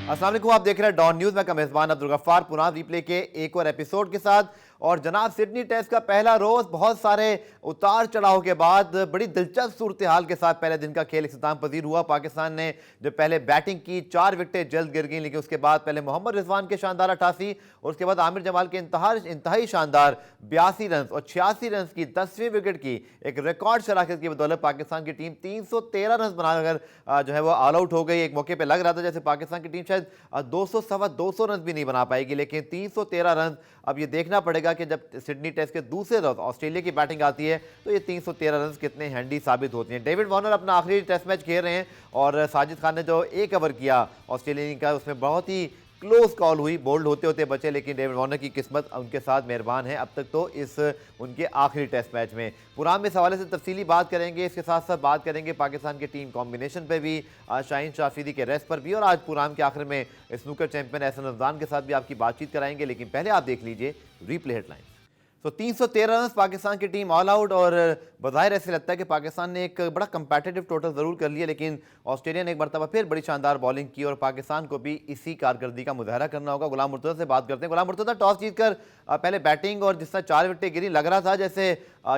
अस्सलाम वालेकुम, आप देख रहे हैं डॉन न्यूज में मेजबान अब्दुल गफ्फार पुनः रिप्ले के एक और एपिसोड के साथ। और जनाब सिडनी टेस्ट का पहला रोज बहुत सारे उतार चढ़ाव के बाद बड़ी दिलचस्प सूरत हाल के साथ पहले दिन का खेल इख्तिताम पजीर हुआ। पाकिस्तान ने जो पहले बैटिंग की 4 विकेटें जल्द गिर गई, लेकिन उसके बाद पहले मोहम्मद रिजवान के शानदार 88 और उसके बाद आमिर जमाल के इंतहाई शानदार 82 रन और 86 रन की 10वीं विकेट की एक रिकॉर्ड शराकत की बदौलत पाकिस्तान की टीम 313 रन बनाकर जो है वो ऑल आउट हो गई। एक मौके पर लग रहा था जैसे पाकिस्तान की टीम शायद 200 सवा 200 रन भी नहीं बना पाएगी, लेकिन 313 रन। अब ये देखना पड़ेगा कि जब सिडनी टेस्ट के दूसरे रोज ऑस्ट्रेलिया की बैटिंग आती है तो ये 313 रन कितने हैंडी साबित होती हैं। डेविड वार्नर अपना आखिरी टेस्ट मैच खेल रहे हैं और साजिद खान ने जो एक ओवर किया ऑस्ट्रेलिया का उसमें बहुत ही क्लोज कॉल हुई, बोल्ड होते होते बचे, लेकिन डेविड वार्नर की किस्मत उनके साथ मेहरबान है अब तक तो इस उनके आखिरी टेस्ट मैच में। पुराम में इस हवाले से तफसीली बात करेंगे, इसके साथ साथ बात करेंगे पाकिस्तान के टीम कॉम्बिनेशन पे भी, शाहीन शाफिदी के रेस्ट पर भी, और आज पुराम के आखिर में स्नूकर चैंपियन एहसन रमजान के साथ भी आपकी बातचीत कराएंगे। लेकिन पहले आप देख लीजिए रिप्ले हेडलाइन। तो 313 रन पाकिस्तान की टीम ऑल आउट, और बज़ाहिर ऐसे लगता है कि पाकिस्तान ने एक बड़ा कंपेटिटिव टोटल ज़रूर कर लिया, लेकिन ऑस्ट्रेलिया ने एक मरतबा फिर बड़ी शानदार बॉलिंग की और पाकिस्तान को भी इसी कारकर्दगी का मुजाहरा करना होगा। गुलाम मुर्तज़ा से बात करते हैं। गुलाम मुर्तज़ा, टॉस जीतकर पहले बैटिंग और जिस तरह 4 विकेटें गिरी, लग रहा था जैसे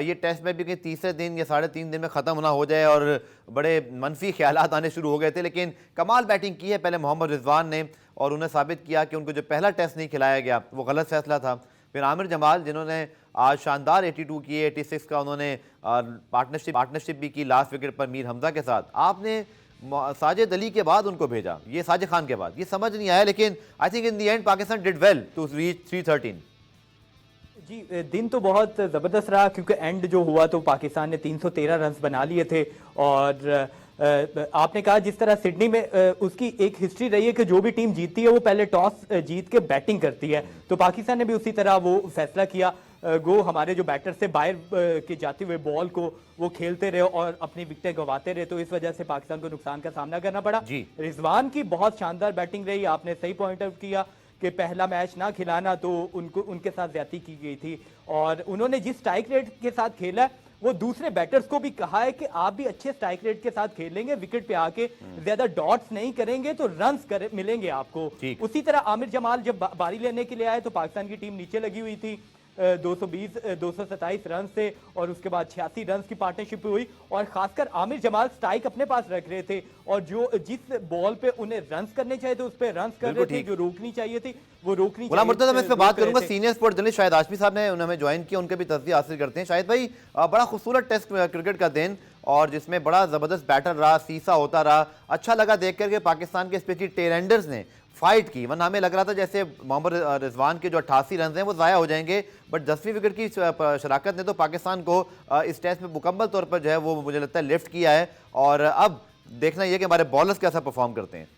ये टेस्ट मैच भी कहीं तीसरे दिन या 3.5 दिन में ख़त्म ना हो जाए और बड़े मनफी ख्यालात आने शुरू हो गए थे, लेकिन कमाल बैटिंग की है पहले मोहम्मद रिजवान ने और उन्हें साबित किया कि उनको जो पहला टेस्ट नहीं खिलाया गया वो गलत फैसला था। फिर आमिर जमाल जिन्होंने आज शानदार 82 किए, 86 का उन्होंने पार्टनरशिप भी की लास्ट विकेट पर मीर हमजा के साथ। आपने साजिद अली के बाद उनको भेजा, ये साजिद खान के बाद, ये समझ नहीं आया, लेकिन I think in the end Pakistan did well to reach 313। जी, दिन तो बहुत ज़बरदस्त रहा क्योंकि एंड जो हुआ तो पाकिस्तान ने 313 रन बना लिए थे। और आपने कहा जिस तरह सिडनी में उसकी एक हिस्ट्री रही है कि जो भी टीम जीतती है वो पहले टॉस जीत के बैटिंग करती है, तो पाकिस्तान ने भी उसी तरह वो फैसला किया। गो हमारे जो बैटर से बाहर के जाते हुए बॉल को वो खेलते रहे और अपनी विकेटें गंवाते रहे, तो इस वजह से पाकिस्तान को नुकसान का सामना करना पड़ा। रिजवान की बहुत शानदार बैटिंग रही, आपने सही पॉइंट आउट किया कि पहला मैच ना खिलाना तो उनके साथ ज्यादती की गई थी, और उन्होंने जिस स्ट्राइक रेट के साथ खेला वो दूसरे बैटर्स को भी कहा है कि आप भी अच्छे स्ट्राइक रेट के साथ खेलेंगे, विकेट पे आके ज्यादा डॉट्स नहीं करेंगे तो रन्स मिलेंगे आपको। उसी तरह आमिर जमाल जब बारी लेने के लिए आए तो पाकिस्तान की टीम नीचे लगी हुई थी, 227 रन से, और उसके बाद 86 रन की पार्टनरशिप हुई, और खासकर आमिर जमाल स्ट्राइक अपने पास रख रहे थे और जो जिस बॉल पे उन्हें रन्स करने चाहिए थे उस पे रन्स कर रहे थे, जो रोकनी चाहिए थी वो रोकनी चाहिए। मुर्तज़ा, मैं इस पे बात करूंगा, senior sports journalist Shahid Hashmi साहब ने उन्होंने ज्वाइन किया, उनके भी तस्वीर हासिल करते हैं। शाहिद भाई, बड़ा खूबसूरत टेस्ट क्रिकेट का दिन और जिसमें बड़ा जबरदस्त बैटर रहा, सीसा होता रहा, अच्छा लगा देख करके पाकिस्तान के स्पेशली टेलेंडर्स ने फाइट की, वरना हमें लग रहा था जैसे मोहम्मद रिजवान के जो 88 रन हैं वो ज़ाया हो जाएंगे, बट 10वीं विकेट की शराकत ने तो पाकिस्तान को इस टेस्ट में मुकम्मल तौर पर जो है वो मुझे लगता है लिफ्ट किया है। और अब देखना यह कि हमारे बॉलर्स कैसा परफॉर्म करते हैं।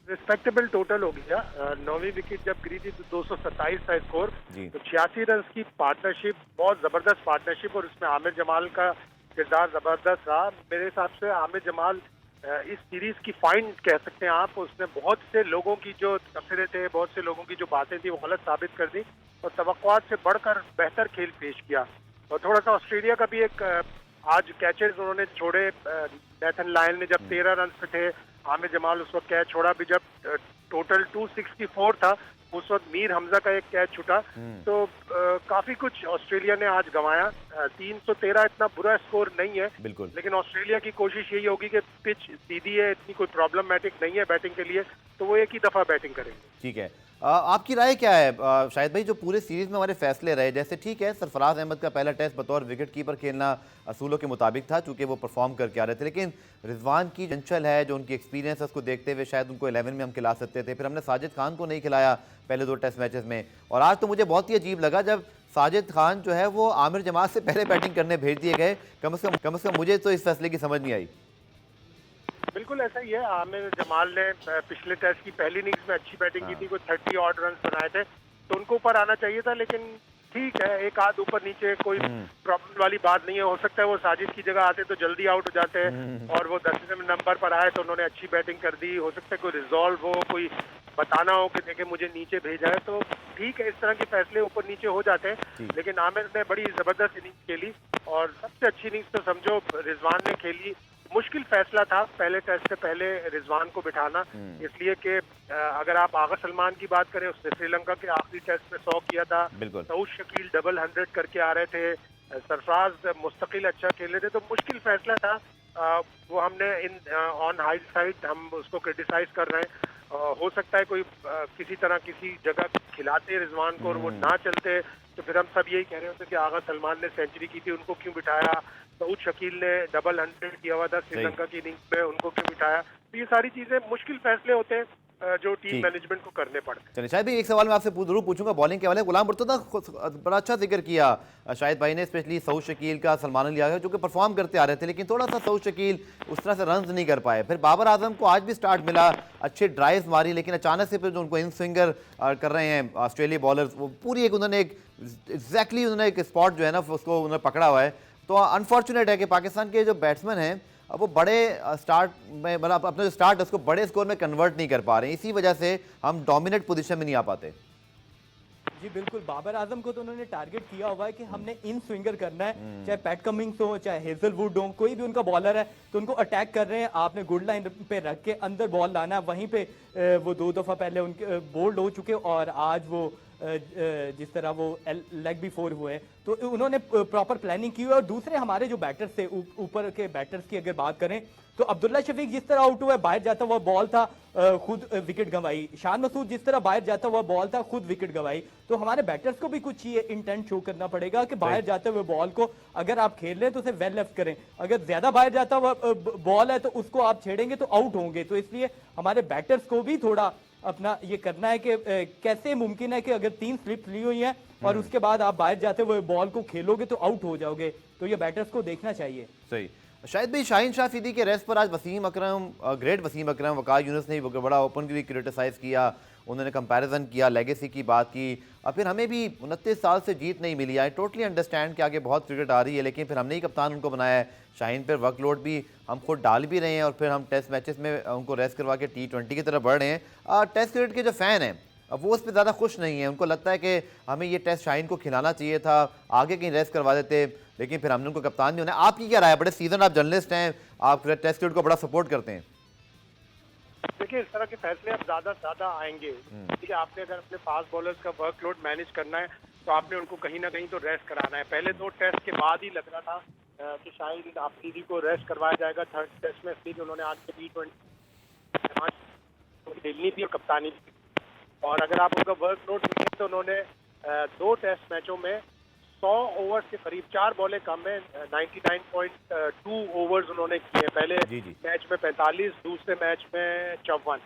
रिस्पेक्टेबल टोटल हो गया। 9वीं विकेट जब गिरी थी तो 227 था स्कोर, तो 86 रन की पार्टनरशिप, बहुत जबरदस्त पार्टनरशिप, और उसमें आमिर जमाल का किरदार जबरदस्त रहा। मेरे हिसाब से आमिर जमाल इस सीरीज की फाइंड कह सकते हैं आप। उसने बहुत से लोगों की जो तबसरे थे, बहुत से लोगों की जो बातें थी वो गलत साबित कर दी और तवक्कुआत से बढ़कर बेहतर खेल पेश किया। और थोड़ा सा ऑस्ट्रेलिया का भी एक आज कैचेस उन्होंने छोड़े। नेथन लायन ने जब 13 रन पे थे, आमिर जमाल उस वक्त कैच छोड़ा भी जब टोटल 264 था, उस वक्त मीर हमजा का एक कैच छूटा। तो काफी कुछ ऑस्ट्रेलिया ने आज गंवाया। 313 इतना बुरा स्कोर नहीं है, बिल्कुल, लेकिन ऑस्ट्रेलिया की कोशिश यही होगी कि पिच सीधी है, इतनी कोई प्रॉब्लमेटिक नहीं है बैटिंग के लिए, तो वो एक ही दफा बैटिंग करेंगे। ठीक है, आपकी राय क्या है शाहिद भाई, जो पूरे सीरीज में हमारे फैसले रहे, जैसे ठीक है सरफराज अहमद का पहला टेस्ट बतौर विकेट कीपर खेलना असूलों के मुताबिक था चूंकि वो परफॉर्म करके आ रहे थे, लेकिन रिजवान की चंचल है, जो उनकी एक्सपीरियंस है, उसको देखते हुए शायद उनको 11 में हम खिला सकते थे। फिर हमने साजिद खान को नहीं खिलाया पहले 2 टेस्ट मैचेस में, और आज तो मुझे बहुत ही अजीब लगा जब साजिद खान जो है वो आमिर जमाल से पहले बैटिंग करने भेज दिए गए। कम से कम मुझे तो इस फैसले की समझ नहीं आई। बिल्कुल ऐसा ही है। आमिर जमाल ने पिछले टेस्ट की पहली इनिंग्स में अच्छी बैटिंग की थी, कोई 30 ऑड रन बनाए थे, तो उनको ऊपर आना चाहिए था, लेकिन ठीक है, एक आध ऊपर नीचे कोई प्रॉब्लम वाली बात नहीं है। हो सकता है वो साजिद की जगह आते तो जल्दी आउट हो जाते हैं और वो 10वें नंबर पर आए तो उन्होंने अच्छी बैटिंग कर दी। हो सकता है कोई रिजॉल्व हो, कोई बताना हो कि देखे मुझे नीचे भेजा है, तो ठीक है, इस तरह के फैसले ऊपर नीचे हो जाते हैं। लेकिन आमिर ने बड़ी जबरदस्त इनिंग्स खेली और सबसे अच्छी इनिंग्स तो समझो रिजवान ने खेली। मुश्किल फैसला था पहले टेस्ट से पहले रिजवान को बिठाना, इसलिए कि अगर आप आगा सलमान की बात करें, उसने श्रीलंका के आखिरी टेस्ट में 100 किया था, सऊद शकील डबल 100 करके आ रहे थे, सरफराज मुस्तकिल अच्छा खेल रहे थे, तो मुश्किल फैसला था। वो हमने ऑन हाइंडसाइट हम उसको क्रिटिसाइज कर रहे हैं। हो सकता है कोई किसी तरह किसी जगह खिलाते रिजवान को और वो ना चलते तो फिर हम सब यही कह रहे होते कि आगा सलमान ने सेंचुरी की थी, उनको क्यों बिठाया, सऊद शकील ने डबल 100 किया हुआ था श्रीलंका की इनिंग्स में, उनको क्यों बिठाया। तो ये सारी चीजें मुश्किल फैसले होते हैं जो टीम मैनेजमेंट को करने पड़ते हैं। चलिए शायद भाई एक सवाल मैं आपसे जरूर पूछूंगा बॉलिंग के वाले। गुलाम मुर्तजा बड़ा अच्छा जिक्र किया शाहिद भाई ने, स्पेशली सऊद शकील का, सलमान अली आगा जो कि परफॉर्म करते आ रहे थे, लेकिन थोड़ा सा सऊद शकील उस तरह से रन्स नहीं कर पाए। फिर बाबर आजम को आज भी स्टार्ट मिला, अच्छे ड्राइव्स मारी, लेकिन अचानक से फिर जो उनको इन स्विंगर कर रहे हैं ऑस्ट्रेलिया बॉलर्स, वो पूरी एक उन्होंने एक एग्जैक्टली उन्होंने एक स्पॉट जो है ना उसको उन्होंने पकड़ा हुआ है। तो अनफॉर्चुनेट है कि पाकिस्तान के जो बैट्समैन हैं अब वो बड़े स्टार्ट में, मतलब अपना जो स्टार्ट है उसको बड़े स्कोर में कन्वर्ट नहीं कर पा रहे हैं, इसी वजह से हम डोमिनेट पोजीशन में नहीं आ पाते। जी बिल्कुल, बाबर आजम को तो उन्होंने टारगेट किया हुआ है कि हमने इन स्विंगर करना है, चाहे पैट कमिंग्स हो चाहे हेजलवुड हो, कोई भी उनका बॉलर है तो उनको अटैक कर रहे हैं, आपने गुड लाइन पे रख के अंदर बॉल लाना है। वहीं पे वो 2 दफा पहले उनके बोल्ड हो चुके और आज वो जिस तरह वो लेग भी 4 हुए, तो उन्होंने प्रॉपर प्लानिंग की हुई। और दूसरे हमारे जो बैटर्स थे, ऊपर के बैटर्स की अगर बात करें तो अब्दुल्ला शफीक जिस तरह आउट हुआ, बाहर जाता हुआ बॉल था, खुद विकेट गंवाई। शान मसूद जिस तरह बाहर जाता हुआ बॉल था, खुद विकेट गंवाई। तो हमारे बैटर्स को भी कुछ ये इंटेंट शो करना पड़ेगा कि बाहर जाते हुए बॉल को अगर आप खेल रहे हैं तो उसे वेल लेफ्ट करें, अगर ज्यादा बाहर जाता हुआ बॉल है तो उसको आप छेड़ेंगे तो आउट होंगे। तो इसलिए हमारे बैटर्स को भी थोड़ा अपना ये करना है कि कैसे मुमकिन है कि अगर 3 स्लिप्स ली हुई हैं और उसके बाद आप बाहर जाते हुए बॉल को खेलोगे तो आउट हो जाओगे। तो ये बैटर्स को देखना चाहिए। सही। शायद भाई शाहीन शाह अफरीदी के रेस्ट पर आज वसीम अकरम, ग्रेट वसीम अकरम, वकार यूनुस ने बड़ा ओपन भी क्रिटिसाइज किया, उन्होंने कंपैरिजन किया, लेगेसी की बात की। और फिर हमें भी 29 साल से जीत नहीं मिली। आई टोटली अंडरस्टैंड कि आगे बहुत क्रिकेट आ रही है, लेकिन फिर हमने ही कप्तान उनको बनाया है। शाहीन पर वर्कलोड भी हम खुद डाल भी रहे हैं और फिर हम टेस्ट मैचेस में उनको रेस्ट करवा के T20 की तरफ बढ़ रहे हैं। टेस्ट क्रिकेट के जो फ़ैन हैं अब वो उस पर ज़्यादा खुश नहीं है, उनको लगता है कि हमें ये टेस्ट शाहीन को खिलाना चाहिए था, आगे कहीं रेस्ट करवा देते, लेकिन फिर हमने उनको कप्तान नहीं होना। आपकी क्या राय है? बड़े सीजन आप जर्नलिस्ट हैं, आप टेस्ट क्रिकेट को बड़ा सपोर्ट करते हैं। देखिए इस तरह के फैसले अब ज्यादा से ज्यादा आएंगे। ठीक है, आपने अगर अपने फास्ट बॉलर्स का वर्कलोड मैनेज करना है तो आपने उनको कहीं ना कहीं तो रेस्ट कराना है। पहले 2 टेस्ट के बाद ही लग रहा था कि शायद अफरीदी को रेस्ट करवाया जाएगा 3rd टेस्ट में, इसलिए उन्होंने आज के T20 खेलनी थी और कप्तानी थी। और अगर आप उनका वर्कलोड देखें तो उन्होंने 2 टेस्ट मैचों में 100 ओवर से करीब 4 बॉलें कम है, 99.2 ओवर्स उन्होंने किए। पहले मैच में 45, दूसरे मैच में 54,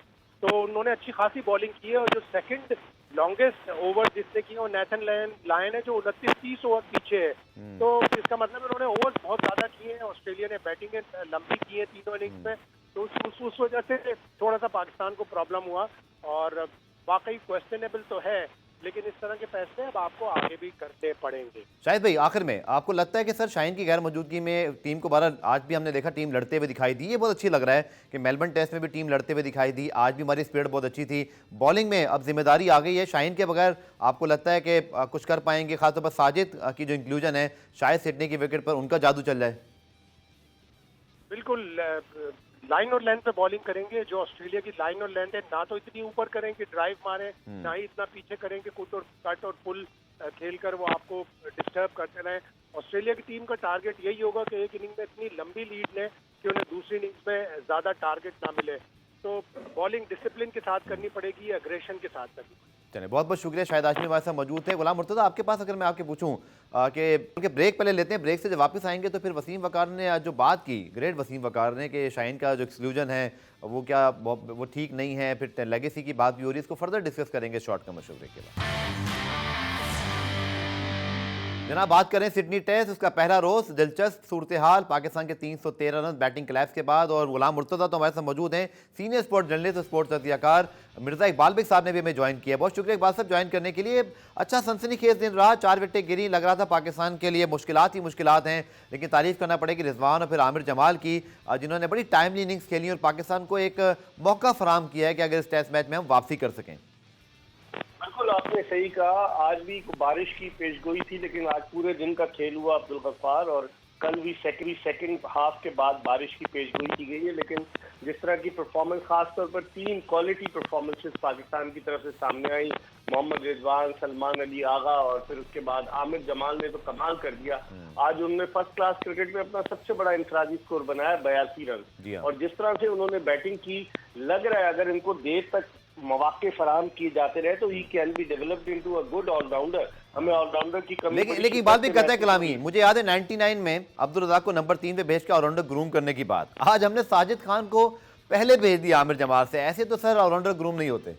तो उन्होंने अच्छी खासी बॉलिंग की है। और जो सेकंड लॉन्गेस्ट ओवर जिसने किए वो नेथन लायन है जो 29-30 ओवर पीछे है। तो इसका मतलब उन्होंने ओवर्स बहुत ज्यादा किए हैं। ऑस्ट्रेलिया ने बैटिंग लंबी की है तीनों इनिंग्स में, तो उस वजह से थोड़ा सा पाकिस्तान को प्रॉब्लम हुआ। और वाकई क्वेश्चनेबल तो है, लेकिन इस तरह के फैसले अब आपको आगे भी करने पड़ेंगे। शायद भाई आखिर में आपको लगता है कि सर शाहीन की गैर मौजूदगी में टीम को बारह, आज भी हमने देखा टीम लड़ते हुए दिखाई दी, ये बहुत अच्छी लग रहा है कि मेलबर्न टेस्ट में भी टीम लड़ते हुए दिखाई दी, आज भी हमारी स्पीड बहुत अच्छी थी। बॉलिंग में अब जिम्मेदारी आ गई है, शाहीन के बगैर आपको लगता है कि कुछ कर पाएंगे? खासतौर पर साजिद की जो इंक्लूजन है, शायद सिडनी की विकेट पर उनका जादू चल जाए। बिल्कुल लाइन और लेंथ पे बॉलिंग करेंगे। जो ऑस्ट्रेलिया की लाइन और लेंथ है, ना तो इतनी ऊपर करेंगे ड्राइव मारे, ना ही इतना पीछे करेंगे कट और पुल खेलकर वो आपको डिस्टर्ब करते रहे। ऑस्ट्रेलिया की टीम का टारगेट यही होगा कि एक इनिंग में इतनी लंबी लीड लें कि उन्हें दूसरी इनिंग्स में ज्यादा टारगेट ना मिले। तो बॉलिंग डिसिप्लिन के साथ करनी पड़ेगी, अग्रेशन के साथ करनी पड़ेगी। चलिए बहुत बहुत शुक्रिया, शायद आशमी हमारे साथ मौजूद थे। गुलाम मुर्तज़ा आपके पास अगर मैं आपके पूछूं कि ब्रेक पहले लेते हैं, ब्रेक से जब वापस आएंगे तो फिर वसीम वकार ने आज जो बात की, ग्रेट वसीम वकार ने, कि शाहीन का जो एक्सक्लूजन है वो क्या वो ठीक नहीं है, फिर लेगेसी की बात भी हो रही है, इसको फर्दर डिस्कस करेंगे शॉर्ट कमर्शियल ब्रेक के बाद। जनाब बात करें सिडनी टेस्ट, उसका पहला रोज दिलचस्प सूरत हाल, पाकिस्तान के 313 रन बैटिंग क्लैप्स के बाद। और गुलाम मुर्तज़ा तो हमारे साथ मौजूद हैं, सीनियर स्पोर्ट जर्नलिस्ट और स्पोर्ट्स तजज़ियाकार मिर्ज़ा इकबाल बेग साहब ने भी हमें ज्वाइन किया। बहुत शुक्रिया इकबाल साहब ज्वाइन करने के लिए। अच्छा सनसनीखेज दिन रहा, 4 विकेटें गिरी, लग रहा था पाकिस्तान के लिए मुश्किलात ही मुश्किलात हैं, लेकिन तारीफ करना पड़ेगी रिजवान और फिर आमिर जमाल की, जिन्होंने बड़ी टाइमली इनिंग्स खेली और पाकिस्तान को एक मौका फराहम किया है कि अगर इस टेस्ट मैच में हम वापसी कर सकें। बिल्कुल आपने सही कहा, आज भी बारिश की पेशगोई थी, लेकिन आज पूरे दिन का खेल हुआ अब्दुल गफ्फार, और कल भी सेकंड हाफ के बाद बारिश की पेशगोई की गई है, लेकिन जिस तरह की परफॉर्मेंस खासतौर पर 3 क्वालिटी परफॉर्मेंसेस पाकिस्तान की तरफ से सामने आई, मोहम्मद रिजवान, सलमान अली आगा और फिर उसके बाद आमिर जमाल ने तो कमाल कर दिया। आज उन्होंने फर्स्ट क्लास क्रिकेट में अपना सबसे बड़ा इंफरादी स्कोर बनाया 82 रन। और जिस तरह से उन्होंने बैटिंग की, लग रहा है अगर इनको देर तक मौके फराहम किए जाते रहे तो he can be developed into a good allrounder. हमें ऑलराउंडर की कमी, लेकिन बात भी कहता है कलामी, मुझे याद है 99 में अब्दुल रज़ाक को नंबर 3 पे भेज के ऑलराउंडर ग्रूम करने की बात, आज हमने साजिद खान को पहले भेज दिया आमिर जमाल से। ऐसे तो सर ऑलराउंडर ग्रूम नहीं होते।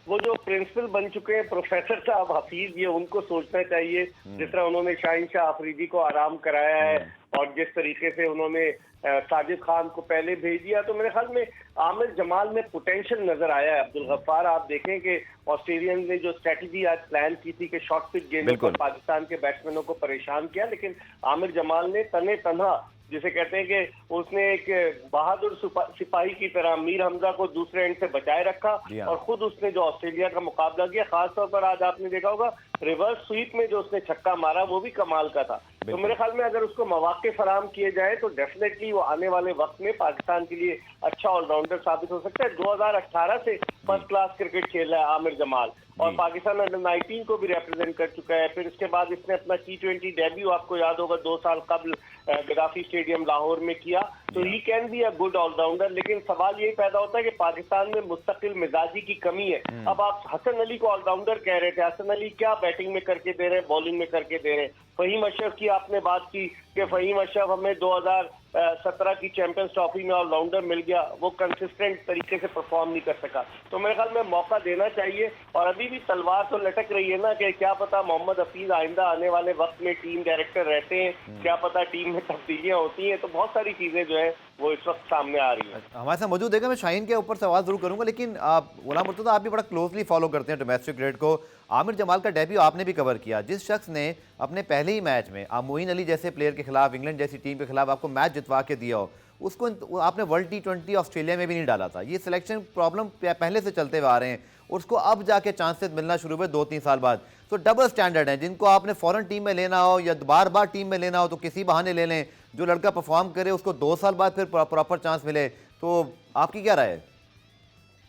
वो जो प्रिंसिपल बन चुके हैं प्रोफेसर साहब हफीज, ये उनको सोचना चाहिए। जिस तरह उन्होंने शाहीन शाह अफरीदी को आराम कराया है और जिस तरीके से उन्होंने साजिद खान को पहले भेज दिया, तो मेरे ख्याल में आमिर जमाल में पोटेंशियल नजर आया है। अब्दुल गफ्फार, आप देखें कि ऑस्ट्रेलियन ने जो स्ट्रेटजी आज प्लान की थी कि शॉर्ट पिच गेंदों पर पाकिस्तान के बैट्समैनों को परेशान किया, लेकिन आमिर जमाल ने तने तनहा, जिसे कहते हैं कि उसने एक बहादुर सिपाही की तरह मीर हमजा को दूसरे एंड से बचाए रखा और खुद उसने जो ऑस्ट्रेलिया का मुकाबला किया, खासतौर पर आज आपने देखा होगा रिवर्स स्वीप में जो उसने छक्का मारा वो भी कमाल का था। तो मेरे ख्याल में अगर उसको मौके फराहम किए जाए तो डेफिनेटली वो आने वाले वक्त में पाकिस्तान के लिए अच्छा ऑलराउंडर साबित हो सकता है। 2018 से फर्स्ट क्लास क्रिकेट खेल रहा है आमिर जमाल और पाकिस्तान अंडर 19 को भी रिप्रेजेंट कर चुका है। फिर इसके बाद इसने अपना T20 डेब्यू, आपको याद होगा 2 साल कबल गद्दाफी स्टेडियम लाहौर में किया, तो he can be a good allrounder. लेकिन सवाल यही पैदा होता है कि पाकिस्तान में मुस्तकिल मिजाजी की कमी है। अब आप हसन अली को ऑलराउंडर कह रहे थे, हसन अली क्या बैटिंग में करके दे रहे हैं, बॉलिंग में करके दे रहे हैं। फहीम अशरफ की आपने बात की कि फहीम अशरफ हमें 2017 की चैंपियंस ट्रॉफी में ऑलराउंडर मिल गया, वो कंसिस्टेंट तरीके से परफॉर्म नहीं कर सका। तो मेरे ख्याल में मौका देना चाहिए। और अभी भी तलवार तो लटक रही है ना कि क्या पता मोहम्मद हफीज आइंदा आने वाले वक्त में टीम डायरेक्टर रहते हैं, क्या पता टीम में तब्दीलियां होती हैं, तो बहुत सारी चीजें जो है वो इस वक्त सामने आ रही है। हमारे साथ मौजूद है, मैं शाहीन के ऊपर सवाल जरूर करूंगा, लेकिन गुलाम मुर्तज़ा आप भी बड़ा क्लोजली फॉलो करते हैं डोमेस्टिक क्रिकेट को। आमिर जमाल का डेब्यू आपने भी कवर किया। जिस शख्स ने अपने पहले ही मैच में मोइन अली जैसे प्लेयर के खिलाफ, इंग्लैंड जैसी टीम के खिलाफ आपको मैच जितवा के दिया हो, उसको आपने वर्ल्ड T20 ऑस्ट्रेलिया में भी नहीं डाला था। ये सिलेक्शन प्रॉब्लम पहले से चलते हुए आ रहे हैं, उसको अब जाके चांसेस मिलना शुरू हुए 2-3 साल बाद। तो डबल स्टैंडर्ड है, जिनको आपने फॉरेन टीम में लेना हो या बार बार टीम में लेना हो तो किसी बहाने ले लें, जो लड़का परफॉर्म करे उसको 2 साल बाद फिर प्रॉपर चांस मिले। तो आपकी क्या राय है?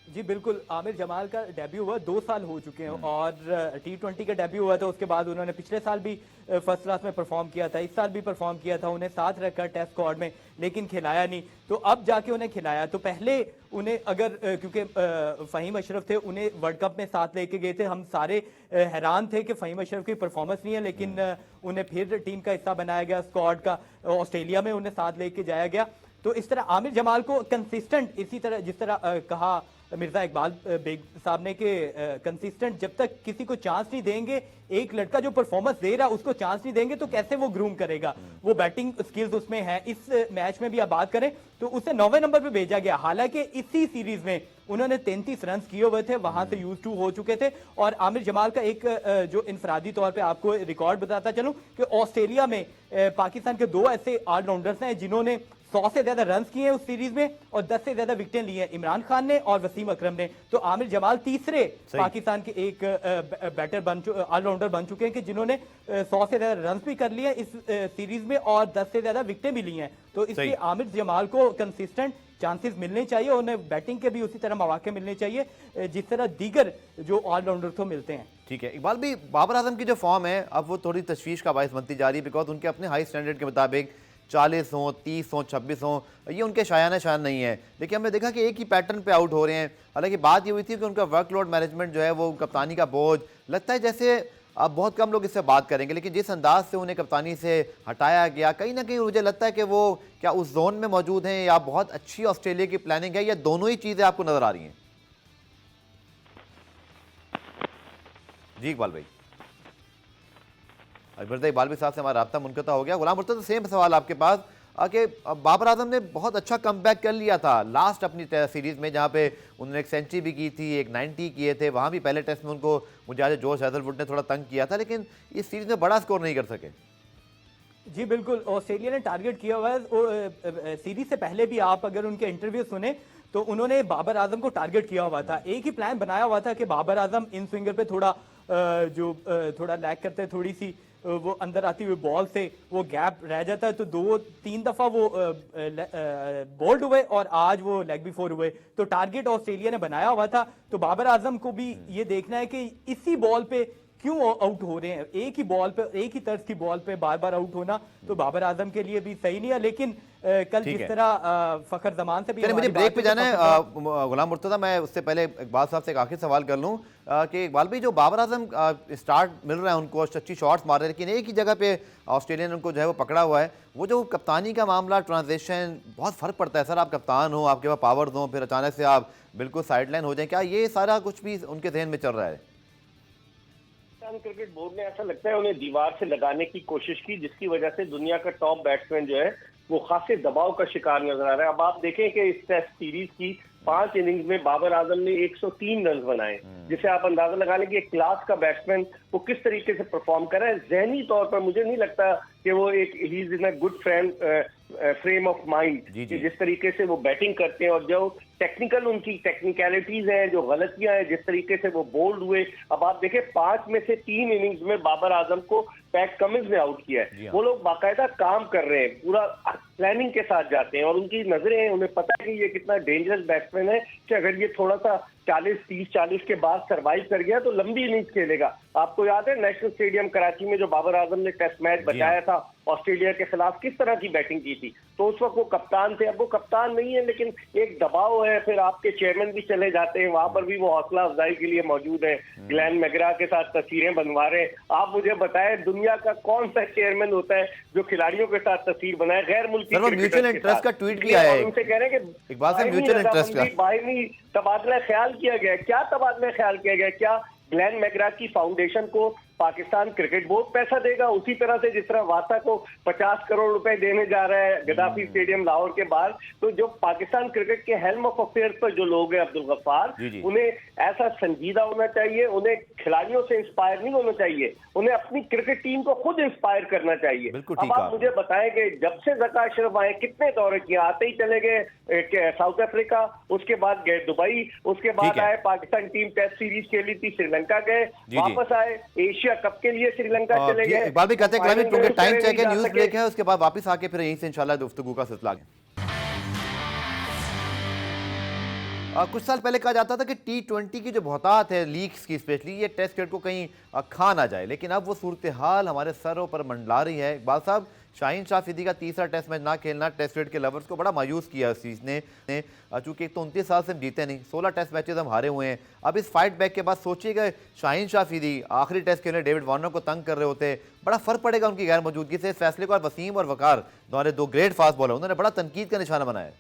जी बिल्कुल, आमिर जमाल का डेब्यू हुआ 2 साल हो चुके हैं और T20 का डेब्यू हुआ था, उसके बाद उन्होंने पिछले साल भी फर्स्ट क्लास में परफॉर्म किया था, इस साल भी परफॉर्म किया था, उन्हें साथ रखा टेस्ट स्क्वाड में, लेकिन खिलाया नहीं। तो अब जाके उन्हें खिलाया। तो पहले उन्हें अगर क्योंकि फहीम अशरफ थे, उन्हें वर्ल्ड कप में साथ लेके गए थे, हम सारे हैरान थे कि फहीम अशरफ की परफॉर्मेंस नहीं है, लेकिन उन्हें फिर टीम का हिस्सा बनाया गया, स्क्वाड का ऑस्ट्रेलिया में उन्हें साथ लेके जाया गया। तो इस तरह आमिर जमाल को कंसिस्टेंट, इसी तरह जिस तरह कहा मिर्जा इकबाल बेग साहब ने कि कंसिस्टेंट, जब तक किसी को चांस नहीं देंगे, एक लड़का जो परफॉर्मेंस दे रहा है उसको चांस नहीं देंगे तो कैसे वो ग्रूम करेगा। वो बैटिंग स्किल्स उसमें है। इस मैच में भी आप बात करें तो उसे 9वें नंबर पे भेजा गया, हालांकि इसी सीरीज में उन्होंने 33 रन किए हुए थे, वहां से यूज टू हो चुके थे। और आमिर जमाल का एक जो इनफरादी तौर पे आपको रिकॉर्ड बताता चलूं कि ऑस्ट्रेलिया में पाकिस्तान के 2 ऐसे ऑलराउंडर्स हैं जिन्होंने 100 से ज्यादा रन किए हैं उस सीरीज में और 10 से ज्यादा विकेटें ली हैं, इमरान खान ने और वसीम अकरम ने। तो आमिर जमाल तीसरे पाकिस्तान के एक ऑलराउंडर बन चुके हैं कि जिन्होंने 100 से ज्यादा रन भी कर लिए इस सीरीज में और 10 से ज्यादा विकेटें भी ली हैं। तो इसलिए आमिर जमाल को कंसिस्टेंट चांसेस मिलने चाहिए, उन्हें बैटिंग के भी उसी तरह मौके मिलने चाहिए जिस तरह दीगर जो ऑलराउंडर को मिलते हैं। ठीक है इकबाल भी, बाबर आजम की जो फॉर्म है अब वो थोड़ी तशवीश का बायस बनती जा रही है, बिकॉज उनके अपने हाई स्टैंडर्ड के मुताबिक 40 हो, 30 हो, 26 हो, ये उनके शायाना शान नहीं है। लेकिन हमने देखा कि एक ही पैटर्न पे आउट हो रहे हैं। हालांकि बात ये हुई थी कि उनका वर्कलोड मैनेजमेंट जो है वो कप्तानी का बोझ लगता है, जैसे अब बहुत कम लोग इससे बात करेंगे, लेकिन जिस अंदाज से उन्हें कप्तानी से हटाया गया, कहीं ना कहीं मुझे लगता है कि वो क्या उस जोन में मौजूद हैं या बहुत अच्छी ऑस्ट्रेलिया की प्लानिंग है, या दोनों ही चीज़ें आपको नजर आ रही हैं? जी इकबाल भाई, मिर्जा इकबाल भी साहब से हमारा राब्ता मुनक़ता हो गया। गुलाम मुर्तज़ा, सेम सवाल आपके पास कि बाबर आजम ने बहुत अच्छा कमबैक कर लिया था लास्ट अपनी सीरीज़ में, जहाँ पे उन्होंने एक सेंचुरी भी की थी, एक 90 किए थे, वहाँ भी पहले टेस्ट में उनको मुझे आज जोश हैजलवुड ने थोड़ा तंग किया था, लेकिन इस सीरीज़ में बड़ा स्कोर नहीं कर सके। जी बिल्कुल, ऑस्ट्रेलिया ने टारगेट किया हुआ है। सीरीज से पहले भी आप अगर उनके इंटरव्यू सुने तो उन्होंने बाबर आजम को टारगेट किया हुआ था। एक ही प्लान बनाया हुआ था कि बाबर आजम इन स्विंगर पे थोड़ा लैग करते, थोड़ी सी वो अंदर आती हुई बॉल से वो गैप रह जाता है, तो 2-3 दफा वो बोल्ड हुए और आज वो लेग बी 4 हुए। तो टारगेट ऑस्ट्रेलिया ने बनाया हुआ था, तो बाबर आजम को भी ये देखना है कि इसी बॉल पे क्यों आउट हो रहे हैं, एक ही बॉल पे, एक ही तर्ज की बॉल पे बार बार आउट होना तो बाबर आजम के लिए भी सही नहीं है। लेकिन कल जिस तरह फखर जमान से भी मुझे ब्रेक पे जाना है गुलाम मुर्तजा, मैं उससे पहले इकबाल साहब से एक आखिरी सवाल कर लूं कि इकबाल भी जो बाबर आजम स्टार्ट मिल रहा है उनको, अच्छी शॉट्स मार रहे हैं, लेकिन एक ही जगह पे ऑस्ट्रेलिया ने उनको जो है वो पकड़ा हुआ है, वो जो कप्तानी का मामला, ट्रांजिशन, बहुत फर्क पड़ता है। सर आप कप्तान हो, आपके पास पावर्स हो, फिर अचानक से आप बिल्कुल साइडलाइन हो जाए, क्या ये सारा कुछ भी उनके जहन में चल रहा है? क्रिकेट बोर्ड ने ऐसा लगता है उन्हें दीवार से लगाने की कोशिश की, जिसकी वजह से दुनिया का टॉप बैट्समैन जो है वो खासे दबाव का शिकार नजर आ रहा है। अब आप देखें कि इस टेस्ट सीरीज की 5 इनिंग्स में बाबर आजम ने 103 रन बनाए, जिसे आप अंदाजा लगा लें कि एक क्लास का बैट्समैन वो किस तरीके से परफॉर्म कर रहा है। जहनी तौर पर मुझे नहीं लगता कि वो एक he is in a good frame of mind कि जिस तरीके से वो बैटिंग करते हैं और जो टेक्निकल उनकी टेक्निकलिटीज हैं, जो गलतियां हैं, जिस तरीके से वो बोल्ड हुए। अब आप देखें 5 में से 3 इनिंग्स में बाबर आजम को पैट कमिंस ने आउट किया है। वो लोग बाकायदा काम कर रहे हैं, पूरा प्लानिंग के साथ जाते हैं और उनकी नजरें हैं, उन्हें पता है कि ये कितना डेंजरस बैट्समैन है कि अगर ये थोड़ा सा 40 के बाद सर्वाइव कर गया तो लंबी इनिंग्स खेलेगा। आपको याद है नेशनल स्टेडियम कराची में जो बाबर आजम ने टेस्ट मैच बचाया था ऑस्ट्रेलिया के खिलाफ, किस तरह की बैटिंग की थी? तो उस वक्त वो कप्तान थे, अब वो कप्तान नहीं है, लेकिन एक दबाव है। फिर आपके चेयरमैन भी चले जाते हैं, वहां पर भी वो हौसला अफजाई के लिए मौजूद है, ग्लेन मैकग्रा के साथ तस्वीरें बनवा रहे हैं। आप मुझे बताएं दुनिया का कौन सा चेयरमैन होता है जो खिलाड़ियों के साथ तस्वीर बनाए गैर मुल्की? म्यूचुअल इंटरेस्ट का ट्वीट किया है, उनसे कह रहे हैं कि एक बात है म्यूचुअल इंटरेस्ट का बाहिनी तबादला ख्याल किया गया। क्या तबादला ख्याल किया गया? क्या ग्लेन मैकग्रा की फाउंडेशन को पाकिस्तान क्रिकेट बोर्ड पैसा देगा उसी तरह से जिस तरह वासा को 50 करोड़ रुपए देने जा रहा है गद्दाफी स्टेडियम लाहौर के बाहर? तो जो पाकिस्तान क्रिकेट के हेल्म ऑफ अफेयर्स पर जो लोग हैं अब्दुल गफ्फार, उन्हें ऐसा संजीदा होना चाहिए, उन्हें खिलाड़ियों से इंस्पायर नहीं होना चाहिए, उन्हें अपनी क्रिकेट टीम को खुद इंस्पायर करना चाहिए। अब आप मुझे बताएं कि जब से ज़का अशरफ आए कितने दौरे किए, आते ही चले गए साउथ अफ्रीका, उसके बाद गए दुबई, उसके बाद आए पाकिस्तान टीम टेस्ट सीरीज खेली थी, श्रीलंका गए, वापस आए एशिया कप के लिए श्रीलंका चले गए। इकबाल भी कहते हैं क्योंकि टाइम चेक है, न्यूज़ ब्रेक है, उसके बाद वापस आके फिर यहीं से इंशाल्लाह गुफ्तगू का सिलसिला है। कुछ साल पहले कहा जाता था कि T20 की जो बहुतात है लीग्स की, स्पेशली ये टेस्ट क्रिकेट को कहीं खा ना जाए, लेकिन अब वो सूरत हाल हमारे सरों पर मंडला रही है। इकबाल साहब, शाहीन शाह अफरीदी का तीसरा टेस्ट मैच ना खेलना टेस्ट क्रिकेट के लवर्स को बड़ा मायूस किया इस चीज़ ने, चूंकि एक तो 29 साल से हम जीते नहीं, 16 टेस्ट मैचेस हम हारे हुए हैं। अब इस फाइट बैक के बाद सोचिएगा शाहीन शाह अफरीदी आखिरी टेस्ट खेलने डेविड वार्नर को तंग कर रहे होते, बड़ा फर्क पड़ेगा उनकी गैर मौजूदगी से। इस फैसले को और वसीम और वकार दोनों 2 ग्रेट फास्ट बॉलर, उन्होंने बड़ा तनकीद का निशाना बनाया।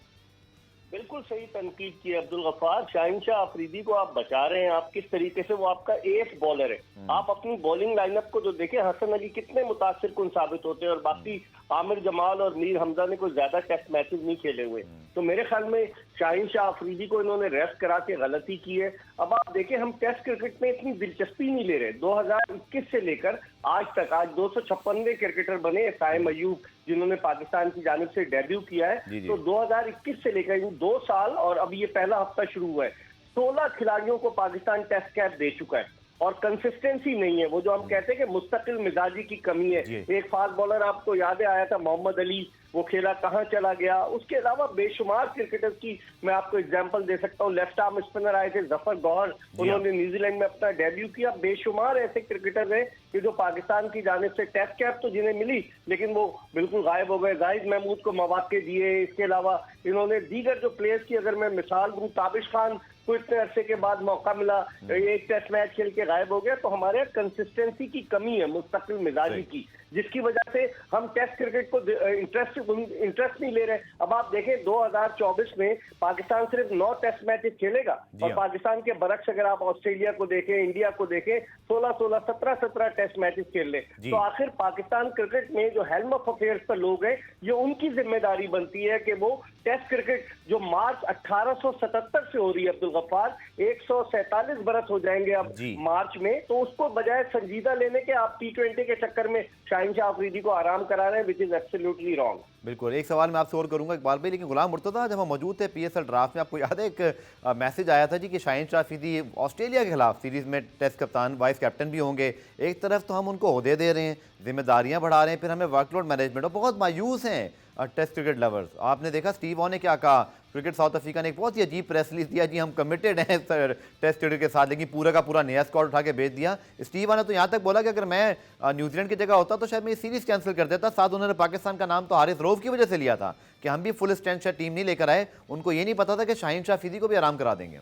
बिल्कुल सही तनकीद की अब्दुल गफ्फार। शाहीन शाह अफरीदी को आप बचा रहे हैं, आप किस तरीके से, वो आपका एस बॉलर है। आप अपनी बॉलिंग लाइनअप को जो देखें, हसन अली कितने मुतासिर कुन साबित होते हैं और बाकी आमिर जमाल और मीर हमजा ने कोई ज्यादा टेस्ट मैचेस नहीं खेले हुए। तो मेरे ख्याल में शाहीन शाह अफरीदी को इन्होंने रेस्ट करा के गलती की है। अब आप देखें हम टेस्ट क्रिकेट में इतनी दिलचस्पी नहीं ले रहे। 2021 से लेकर आज तक आज 256 क्रिकेटर बने, साइम अयूब जिन्होंने पाकिस्तान की जानिब से डेब्यू किया है। तो 2021 से लेकर 2 साल और अब ये पहला हफ्ता शुरू हुआ है, 16 खिलाड़ियों को पाकिस्तान टेस्ट कैप दे चुका है और कंसिस्टेंसी नहीं है। वो जो हम कहते हैं कि मुस्तकिल मिजाजी की कमी है। एक फास्ट बॉलर आपको याद आया था मोहम्मद अली, वो खेला कहाँ चला गया। उसके अलावा बेशुमार क्रिकेटर्स की मैं आपको एग्जांपल दे सकता हूँ। लेफ्ट आर्म स्पिनर आए थे जफर गौहर, उन्होंने न्यूजीलैंड में अपना डेब्यू किया। बेशुमार ऐसे क्रिकेटर हैं कि जो पाकिस्तान की जानिब से टेस्ट कैप तो जिन्हें मिली लेकिन वो बिल्कुल गायब हो गए। जाहिद महमूद को मौके दिए, इसके अलावा इन्होंने दीगर जो प्लेयर्स की अगर मैं मिसाल दूं, ताबिश खान को इतने अरसे के बाद मौका मिला, एक टेस्ट मैच खेल के गायब हो गया। तो हमारे कंसिस्टेंसी की कमी है, मुस्तकिल मिजाजी की, जिसकी वजह से हम टेस्ट क्रिकेट को इंटरेस्ट नहीं ले रहे। अब आप देखें 2024 में पाकिस्तान सिर्फ 9 टेस्ट मैचेस खेलेगा और पाकिस्तान के बरक्स अगर आप ऑस्ट्रेलिया को देखें, इंडिया को देखें, 16, 17 टेस्ट मैचेस खेल ले। तो आखिर पाकिस्तान क्रिकेट में जो हेल्म ऑफ अफेयर्स पर लोग हैं, ये उनकी जिम्मेदारी बनती है कि वो टेस्ट क्रिकेट जो मार्च 1877 से हो रही है अब्दुल गफ्फार, 147 बरस हो जाएंगे अब मार्च में, तो उसको बजाय संजीदा लेने के आप T20 के चक्कर में शाहीन शाह अफरीदी को आराम करा रहे हैं, विच इज एब्सोल्युटली रॉन्ग। बिल्कुल, एक सवाल मैं आपसे और करूंगा इकबाल भाई, लेकिन गुलाम मुर्तज़ा जब हम मौजूद थे पीएसएल ड्राफ्ट में, आपको याद है एक मैसेज आया था जी कि शाहीन शाह अफरीदी ऑस्ट्रेलिया के खिलाफ सीरीज में टेस्ट कप्तान वाइस कैप्टन भी होंगे। एक तरफ तो हम उनको ओहदे दे रहे हैं, जिम्मेदारियां बढ़ा रहे हैं, फिर हमें वर्कलोड मैनेजमेंट, और बहुत मायूस हैं टेस्ट क्रिकेट लवर्स। आपने देखा स्टीव वॉ ने क्या कहा, क्रिकेट साउथ अफ्रीका ने एक बहुत ही अजीब प्रेस रिलीज दिया जी हम कमिटेड हैं टेस्ट क्रिकेट के साथ, लेकिन पूरा का पूरा नया स्क्वाड उठा के भेज दिया। स्टीव वॉ ने तो यहाँ तक बोला कि अगर मैं न्यूजीलैंड की जगह होता तो शायद मैं ये सीरीज कैंसिल कर देता। साथ उन्होंने पाकिस्तान का नाम तो हारिस रऊफ की वजह से लिया था कि हम भी फुल स्ट्रेंथ टीम नहीं लेकर आए। उनको ये नहीं पता था कि शाहीन शाह अफरीदी को भी आराम करा देंगे।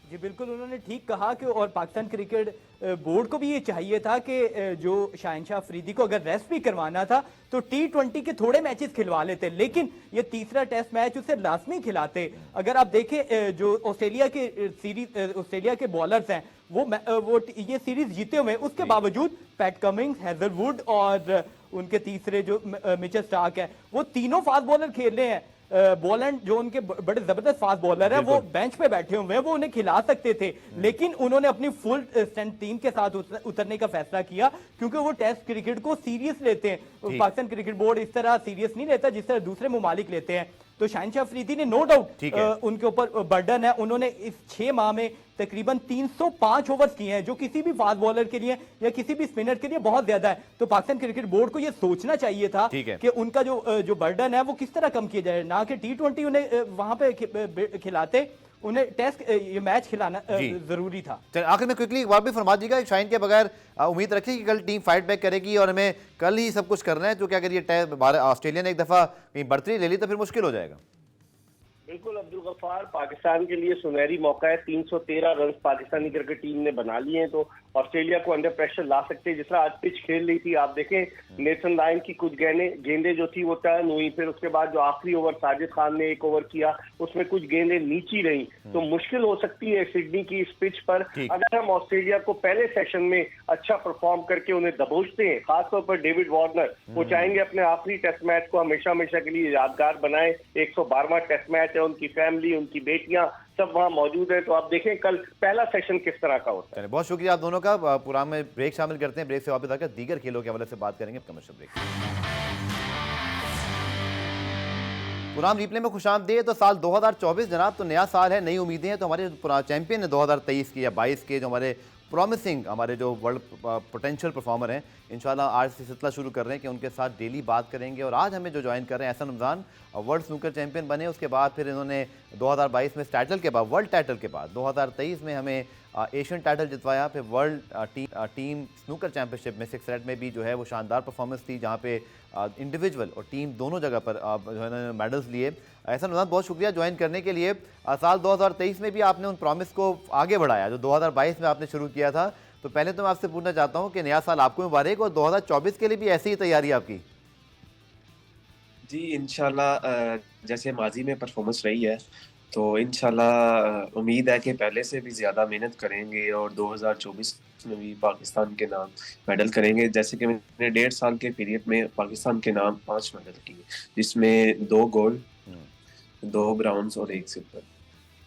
जी बिल्कुल, उन्होंने ठीक कहा कि और पाकिस्तान क्रिकेट बोर्ड को भी ये चाहिए था कि जो शाहीन शाह अफरीदी को अगर रेस्ट भी करवाना था तो T20 के थोड़े मैचेस खिलवा लेते, लेकिन ये तीसरा टेस्ट मैच उसे लाजमी खिलाते। अगर आप देखें जो ऑस्ट्रेलिया के सीरीज ऑस्ट्रेलिया के बॉलर्स हैं वो ये सीरीज जीते हुए, उसके बावजूद पैट कमिंग्स, हेजलवुड और उनके तीसरे जो मिचेल स्टार्क है, वो तीनों फास्ट बॉलर खेल रहे हैं। बॉलैंड जो उनके बड़े जबरदस्त फास्ट बॉलर है वो बेंच पे बैठे हुए हैं, वो उन्हें खिला सकते थे, लेकिन उन्होंने अपनी फुल स्ट्रेंथ टीम के साथ उतरने का फैसला किया क्योंकि वो टेस्ट क्रिकेट को सीरियस लेते हैं। पाकिस्तान क्रिकेट बोर्ड इस तरह सीरियस नहीं लेता जिस तरह दूसरे ममालिक लेते हैं। तो शाहीन शाह अफरीदी ने नो डाउट उनके ऊपर बर्डन है। उन्होंने इस 6 माह में तकरीबन 305 ओवर्स किए हैं, जो किसी भी फास्ट बॉलर के लिए या किसी भी स्पिनर के लिए बहुत ज्यादा है। तो पाकिस्तान क्रिकेट बोर्ड को यह सोचना चाहिए था कि उनका जो बर्डन है वो किस तरह कम किया जाए, ना कि T20 उन्हें वहां पे खिलाते, उन्हें टेस्ट ये मैच खिलाना जरूरी था। आखिर में क्विकली एक बार भी फरमा दीजिएगा, शाहीन के बगैर उम्मीद रखिए कि कल टीम फाइट बैक करेगी और हमें कल ही सब कुछ करना है, क्योंकि अगर ये ऑस्ट्रेलिया ने एक दफा कहीं बढ़तरी ले ली तो फिर मुश्किल हो जाएगा। बिल्कुल अब्दुल गफ्फार, पाकिस्तान के लिए सुनहरी मौका है। 313 रन पाकिस्तानी क्रिकेट टीम ने बना लिए हैं तो ऑस्ट्रेलिया को अंडर प्रेशर ला सकते हैं। जिस तरह आज पिच खेल रही थी, आप देखें नेथन लायन की कुछ गेंदें जो थी वो टर्न हुई, फिर उसके बाद जो आखिरी ओवर साजिद खान ने एक ओवर किया उसमें कुछ गेंदें नीची रही, तो मुश्किल हो सकती है सिडनी की इस पिच पर। अगर हम ऑस्ट्रेलिया को पहले सेशन में अच्छा परफॉर्म करके उन्हें दबोचते हैं, खासतौर पर डेविड वार्नर, वो चाहेंगे अपने आखिरी टेस्ट मैच को हमेशा हमेशा के लिए यादगार बनाए। 112वां टेस्ट मैच है, उनकी फैमिली, उनकी बेटियां सब वहां मौजूद है, तो आप देखें कल पहला सेशन किस तरह का होता है। बहुत शुक्रिया आप दोनों का। प्रोग्राम में ब्रेक शामिल करते हैं, ब्रेक से वापस आकर दीगर खेलों के हवाले से बात करेंगे। Commercial break. प्रोग्राम रिप्ले में खुशामदीद। तो साल 2024 जनाब तो नया साल है, नई उम्मीदें हैं। तो हमारे चैंपियन है 2023 के या 22 के, जो हमारे प्रॉमिसिंग हमारे जो वर्ल्ड पोटेंशियल परफॉर्मर हैं, इंशाल्लाह आज से सिलसिला शुरू कर रहे हैं कि उनके साथ डेली बात करेंगे। और आज हमें जो ज्वाइन कर रहे हैं Ehsan Ramzan, world snooker champion बने, उसके बाद फिर इन्होंने 2022 में टाइटल के बाद, वर्ल्ड टाइटल के बाद 2023 में हमें एशियन टाइटल जितवाया। फिर वर्ल्ड टीम स्नूकर चैंपियनशिप में 6 रेड में भी जो है वो शानदार परफॉर्मेंस थी, जहाँ पे इंडिविजुअल और टीम दोनों जगह पर जो है मेडल्स लिए। ऐसा रमज़ान बहुत शुक्रिया ज्वाइन करने के लिए। साल 2023 में भी आपने उन प्रॉमिस को आगे बढ़ाया जो 2022 में आपने शुरू किया था। तो पहले तो मैं आपसे पूछना चाहता हूँ कि नया साल आपको मुबारक, और 2024 के लिए भी ऐसी ही तैयारी आपकी? जी इंशाल्लाह, जैसे माजी में परफॉर्मेंस रही है तो इंशाल्लाह उम्मीद है कि पहले से भी ज़्यादा मेहनत करेंगे और 2024 में भी पाकिस्तान के नाम मेडल करेंगे। जैसे कि मैंने 1.5 साल के पीरियड में पाकिस्तान के नाम 5 मेडल किए, जिसमें 2 गोल्ड, 2 ब्राउन्स और 1 सिल्वर।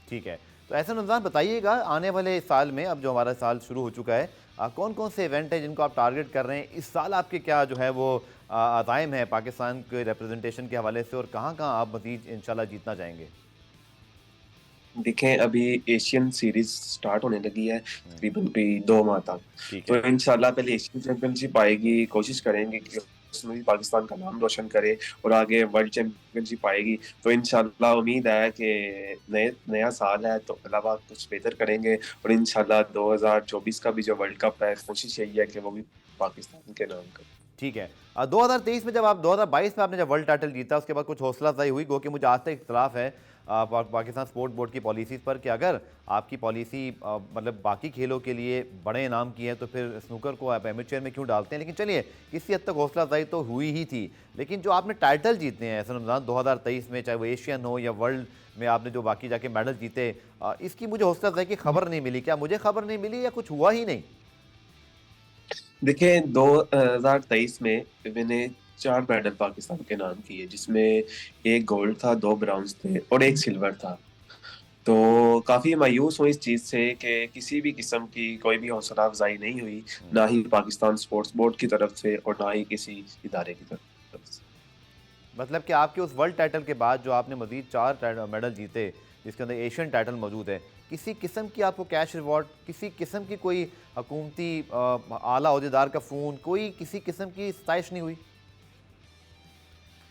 ठीक है, तो ऐसा रमज़ान बताइएगा, आने वाले साल में अब जो हमारा साल शुरू हो चुका है, कौन कौन से इवेंट हैं जिनको आप टारगेट कर रहे हैं इस साल? आपके क्या जो है वो अज़ाइम है पाकिस्तान के रिप्रेजेंटेशन के हवाले से, और कहाँ कहाँ आप मज़ीद इंशाल्लाह जीतना चाहेंगे? देखें अभी एशियन सीरीज स्टार्ट होने लगी है तकरीबन 2 माह तक, तो इंशाल्लाह पहले एशियन चैंपियनशिप आएगी, कोशिश करेंगे कि उसमें भी पाकिस्तान का नाम रोशन करे, और आगे वर्ल्ड चैंपियनशिप आएगी। तो इंशाल्लाह उम्मीद है कि नया साल है तो अलावा कुछ बेहतर करेंगे, और इंशाल्लाह 2024 का भी जो वर्ल्ड कप है कोशिश यही है कि वो भी पाकिस्तान के नाम करे। ठीक है, 2023 में जब आप 2022 में आपने जब वर्ल्ड टाइटल जीता, उसके बाद कुछ हौसला अफजाई हुई, गो कि मुझे आज तक इख्तलाफ है पाकिस्तान स्पोर्ट बोर्ड की पॉलिसीज़ पर कि अगर आपकी पॉलिसी मतलब बाकी खेलों के लिए बड़े इनाम की है तो फिर स्नूकर को आप एमेच्योर में क्यों डालते हैं। लेकिन चलिए किसी हद तक हौसला अफजाई तो हुई ही थी, लेकिन जो आपने टाइटल जीते हैं ऐसा रमज़ान 2023 में, चाहे वो एशियन हो या वर्ल्ड में आपने जो बाकी जाके मेडल जीते, इसकी मुझे हौसला अफजाई की खबर नहीं मिली। क्या मुझे खबर नहीं मिली या कुछ हुआ ही नहीं? देखिए 2023 में मैंने 4 मेडल पाकिस्तान के नाम किए, जिसमें 1 गोल्ड था, 2 ब्राउन्स थे और 1 सिल्वर था। तो काफ़ी मायूस हूँ इस चीज़ से कि किसी भी किस्म की कोई भी हौसला अफजाई नहीं हुई, ना ही पाकिस्तान स्पोर्ट्स बोर्ड की तरफ से और ना ही किसी इदारे की तरफ से। मतलब कि आपके उस वर्ल्ड टाइटल के बाद जो आपने मजीद 4 मेडल जीते, जिसके अंदर एशियन टाइटल मौजूद है, किसी किस्म की आपको कैश रिवॉर्ड, किसी किस्म की कोई हुकूमती आला ओहदेदार का फ़ोन, कोई किसी किस्म की सताइश नहीं हुई?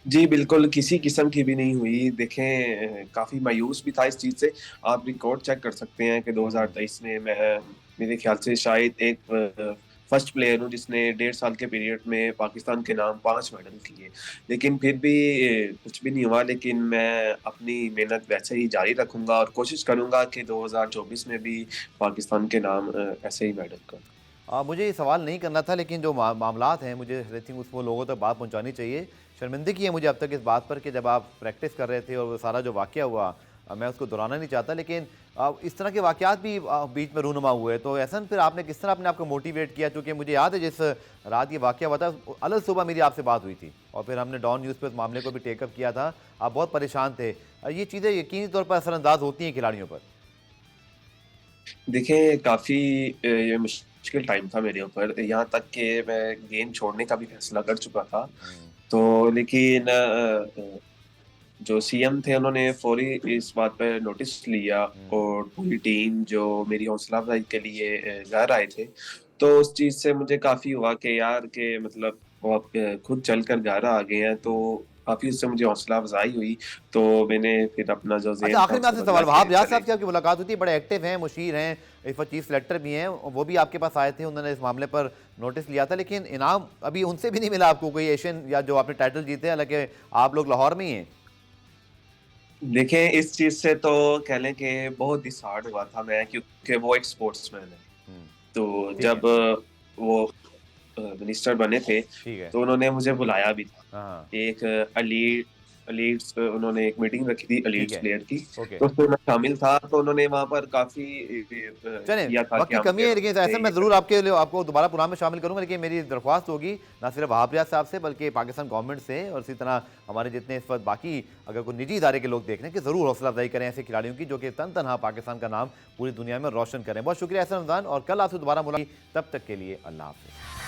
जी, बिल्कुल, किसी किस्म की भी नहीं हुई। देखें, काफ़ी मायूस भी था इस चीज़ से। आप रिकॉर्ड चेक कर सकते हैं कि 2023 में मैं मेरे ख्याल से शायद एक फर्स्ट प्लेयर हूँ जिसने 1.5 साल के पीरियड में पाकिस्तान के नाम 5 मेडल किए। लेकिन फिर भी कुछ भी नहीं हुआ, लेकिन मैं अपनी मेहनत वैसे ही जारी रखूँगा और कोशिश करूँगा कि 2024 में भी पाकिस्तान के नाम ऐसे ही मेडल करूँ। मुझे ये सवाल नहीं करना था, लेकिन जो मामलात हैं, मुझे आई थिंक उसको लोगों तक बात पहुंचानी चाहिए। शर्मिंदगी है मुझे अब तक इस बात पर कि जब आप प्रैक्टिस कर रहे थे और वो सारा जो वाक़या हुआ, मैं उसको दोहराना नहीं चाहता, लेकिन इस तरह के वाक़यात भी बीच में रूनुमा हुए। तो एहसन फिर आपने किस तरह अपने आप को मोटिवेट किया? क्योंकि मुझे याद है जिस रात ये वाक़या हुआ था, अलग सुबह मेरी आपसे बात हुई थी और फिर हमने डॉन न्यूज़ पे उस मामले को भी टेकअप किया था। आप बहुत परेशान थे। ये चीज़ें यकीनी तौर पर असरअंदाज होती हैं खिलाड़ियों पर। देखिए, काफ़ी ये मुश्किल टाइम था मेरे ऊपर, यहाँ तक कि मैं गेम छोड़ने का भी फैसला कर चुका था। तो लेकिन जो सीएम थे उन्होंने फौरी इस बात पे नोटिस लिया और पूरी टीम जो मेरी हौसला अफजाई के लिए घर आए थे। तो उस चीज़ से मुझे काफ़ी हुआ कि यार के मतलब वो अब खुद चलकर घर आ गए हैं, तो काफ़ी उससे मुझे हौसला अफजाई हुई। तो मैंने फिर अपना जो अच्छा, ज़हन था आखिर में उसको आपसे बदला सवाल, वहाब कि रियाज चले। साहब की आपकी मुलाकात हुई थी, बड़े एक्टिव हैं, मुशीर हैं, इस वक्त चीफ सेलेक्टर भी हैं, वो भी आपके पास आए थे, उन्होंने इस मामले पर नोटिस लिया था, लेकिन इनाम अभी उनसे भी नहीं मिला आपको कोई एशियन या जो आपने टाइटल जीते, हालांकि आप लोग लाहौर में ही हैं। देखें, इस चीज़ से तो कह लें कि बहुत डिसहार्ट हुआ था मैं, क्योंकि वो एक स्पोर्ट्समैन है। तो ठीक है। जब वो मिनिस्टर बने थे, ठीक है। तो उन्होंने मुझे बुलाया भी था। हाँ हाँ। एक एलीट्स उन्होंने एक मीटिंग रखी थी ठीक एलीट्स है। प्लेयर की, ओके। तो उसमें मैं शामिल था। तो उन्होंने वहाँ पर काफ़ी चलें, किया था वक्त कि की हम कमी है, लेकिन ऐसा ये मैं कर। ज़रूर आपके लिए आपको दोबारा प्रोग्राम में शामिल करूंगा, लेकिन मेरी दरख्वास्त होगी ना सिर्फ वहाब रियाज साहब से, बल्कि पाकिस्तान गवर्नमेंट से और इसी तरह हमारे जितने इस वक्त बाकी अगर कोई निजी इदारे के लोग देख रहे हैं कि ज़रूर हौसला अफजाई करें ऐसे खिलाड़ियों की जो कि तन तनहा पाकिस्तान का नाम पूरी दुनिया में रोशन करें। बहुत शुक्रिया एहसन रमज़ान, और कल आपसे दोबारा मुलाकात, तब तक के लिए अल्लाह हाफ़िज़।